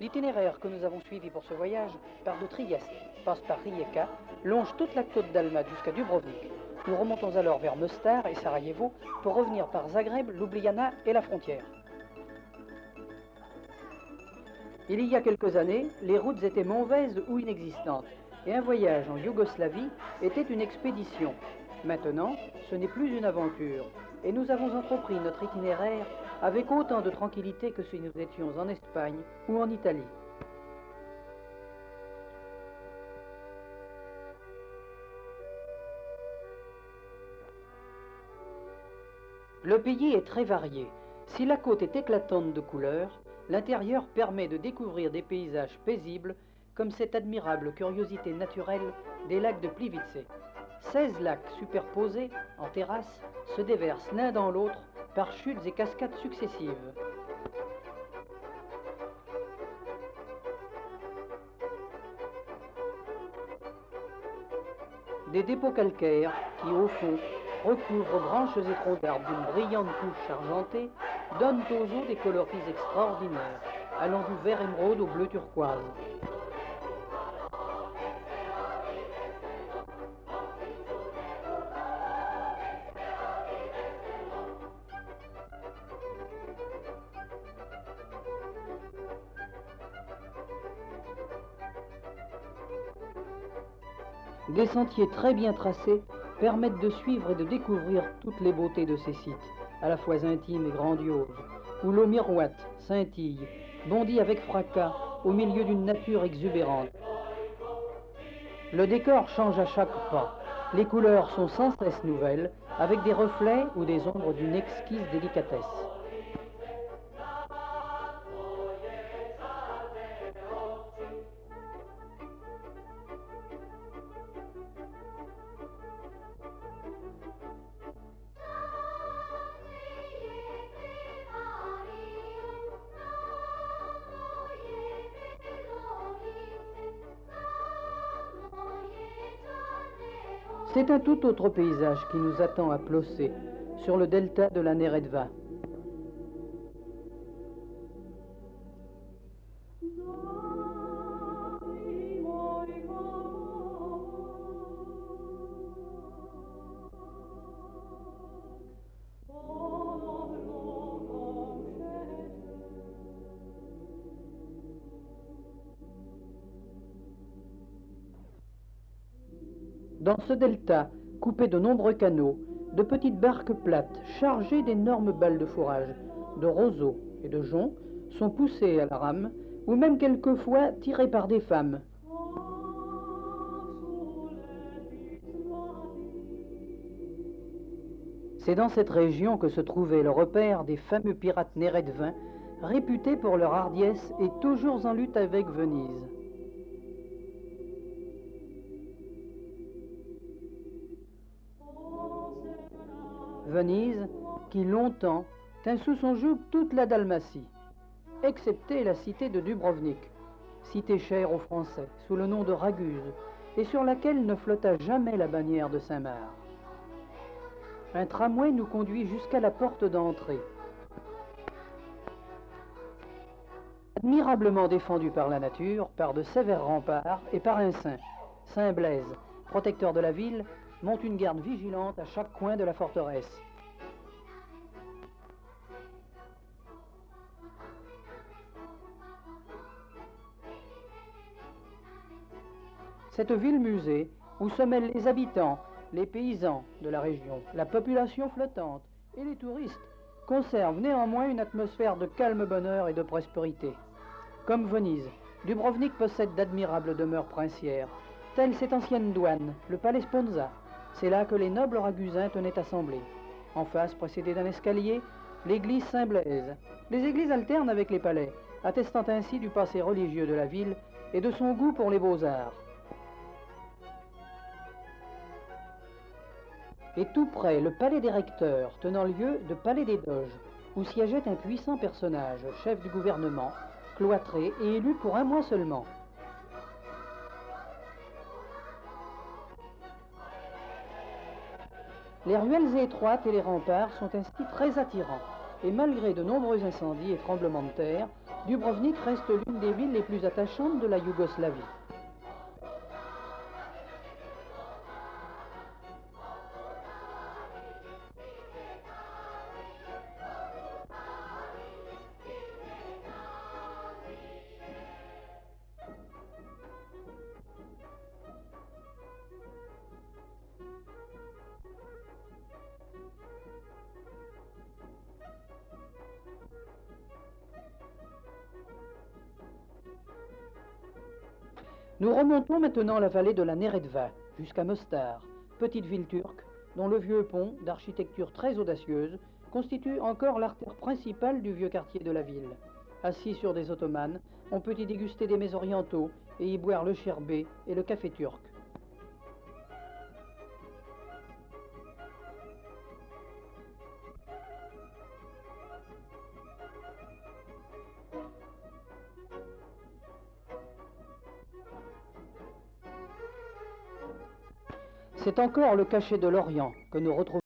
L'itinéraire que nous avons suivi pour ce voyage part de Trieste, passe par Rijeka, longe toute la côte d'Alma jusqu'à Dubrovnik. Nous remontons alors vers Mostar et Sarajevo pour revenir par Zagreb, Ljubljana et la frontière. Il y a quelques années, les routes étaient mauvaises ou inexistantes et un voyage en Yougoslavie était une expédition. Maintenant, ce n'est plus une aventure et nous avons entrepris notre itinéraire avec autant de tranquillité que si nous étions en Espagne ou en Italie. Le pays est très varié. Si la côte est éclatante de couleurs, l'intérieur permet de découvrir des paysages paisibles comme cette admirable curiosité naturelle des lacs de Plivice. 16 lacs superposés en terrasses se déversent l'un dans l'autre par chutes et cascades successives. Des dépôts calcaires qui, au fond, recouvrent branches et troncs d'arbres d'une brillante couche argentée, donnent aux eaux des coloris extraordinaires, allant du vert émeraude au bleu turquoise. Des sentiers très bien tracés permettent de suivre et de découvrir toutes les beautés de ces sites, à la fois intimes et grandioses, où l'eau miroite, scintille, bondit avec fracas au milieu d'une nature exubérante. Le décor change à chaque pas. Les couleurs sont sans cesse nouvelles, avec des reflets ou des ombres d'une exquise délicatesse. C'est un tout autre paysage qui nous attend à Ploce, sur le delta de la Neretva. Dans ce delta, coupé de nombreux canaux, de petites barques plates chargées d'énormes balles de fourrage, de roseaux et de joncs sont poussées à la rame ou même quelquefois tirées par des femmes. C'est dans cette région que se trouvait le repère des fameux pirates nérétvins, réputés pour leur hardiesse et toujours en lutte avec Venise. Venise, qui longtemps tint sous son joug toute la Dalmatie, excepté la cité de Dubrovnik, cité chère aux Français, sous le nom de Raguse, et sur laquelle ne flotta jamais la bannière de Saint-Marc. Un tramway nous conduit jusqu'à la porte d'entrée. Admirablement défendu par la nature, par de sévères remparts et par un saint, Saint Blaise, protecteur de la ville, monte une garde vigilante à chaque coin de la forteresse. Cette ville-musée, où se mêlent les habitants, les paysans de la région, la population flottante et les touristes, conserve néanmoins une atmosphère de calme bonheur et de prospérité. Comme Venise, Dubrovnik possède d'admirables demeures princières, telle cette ancienne douane, le palais Sponza. C'est là que les nobles ragusins tenaient assemblée. En face, précédée d'un escalier, l'église Saint-Blaise. Les églises alternent avec les palais, attestant ainsi du passé religieux de la ville et de son goût pour les beaux-arts. et tout près le palais des recteurs, tenant lieu de palais des doges, où siégeait un puissant personnage, chef du gouvernement, cloîtré et élu pour un mois seulement. Les ruelles étroites et les remparts sont ainsi très attirants, et malgré de nombreux incendies et tremblements de terre, Dubrovnik reste l'une des villes les plus attachantes de la Yougoslavie. Nous remontons maintenant la vallée de la Neretva jusqu'à Mostar, petite ville turque dont le vieux pont, d'architecture très audacieuse, constitue encore l'artère principale du vieux quartier de la ville. Assis sur des ottomanes, on peut y déguster des mets orientaux et y boire le sherbet et le café turc. C'est encore le cachet de l'Orient que nous retrouvons.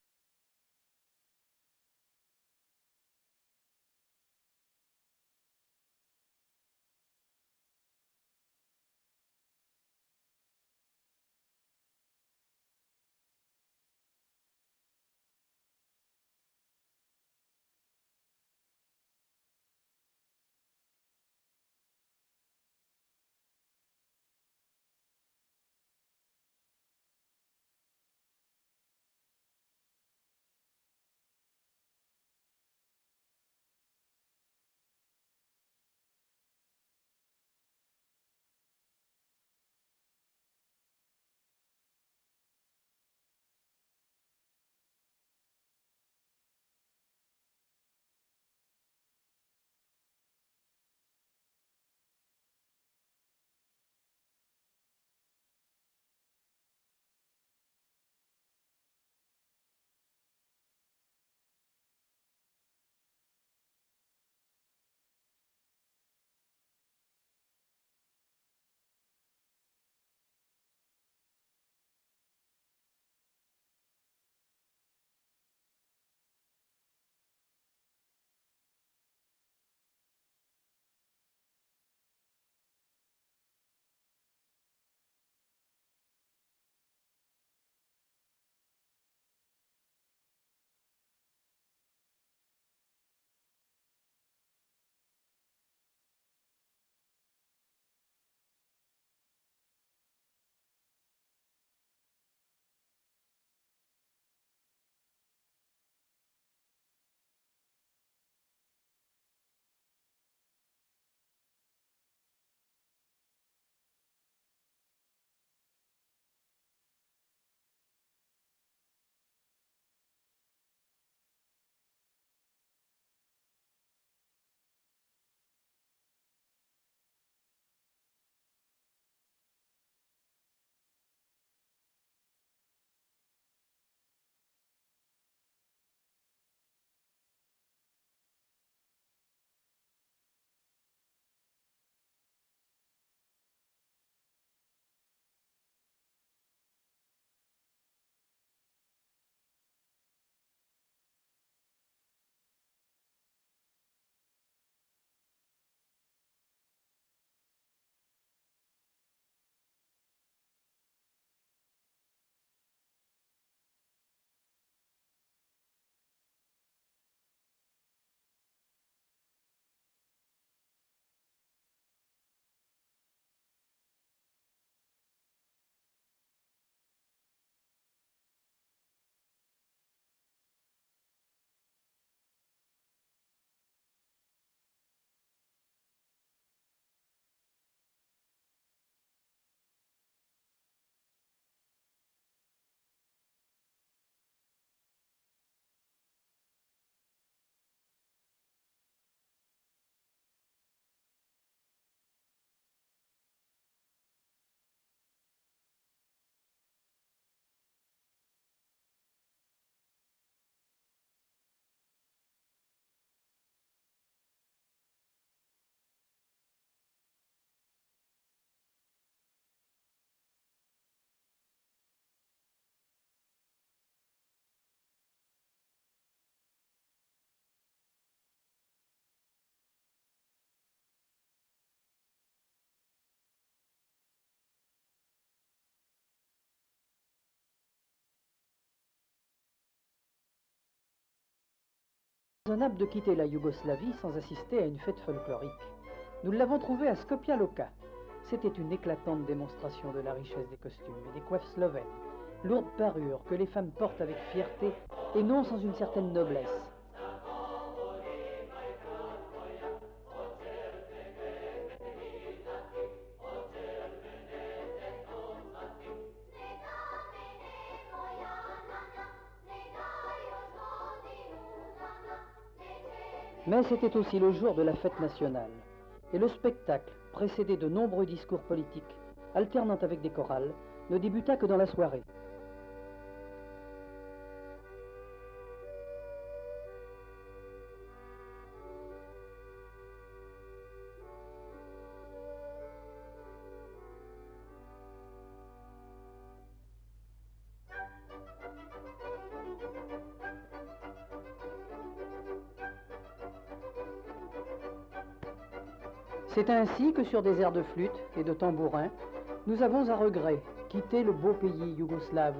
Raisonnable de quitter la Yougoslavie sans assister à une fête folklorique. Nous l'avons trouvé à Skopje Loka. C'était une éclatante démonstration de la richesse des costumes et des coiffes slovènes, lourdes parures que les femmes portent avec fierté et non sans une certaine noblesse. Mais c'était aussi le jour de la fête nationale, et le spectacle, précédé de nombreux discours politiques, alternant avec des chorales, ne débuta que dans la soirée. C'est ainsi que sur des airs de flûte et de tambourin, nous avons à regret quitté le beau pays yougoslave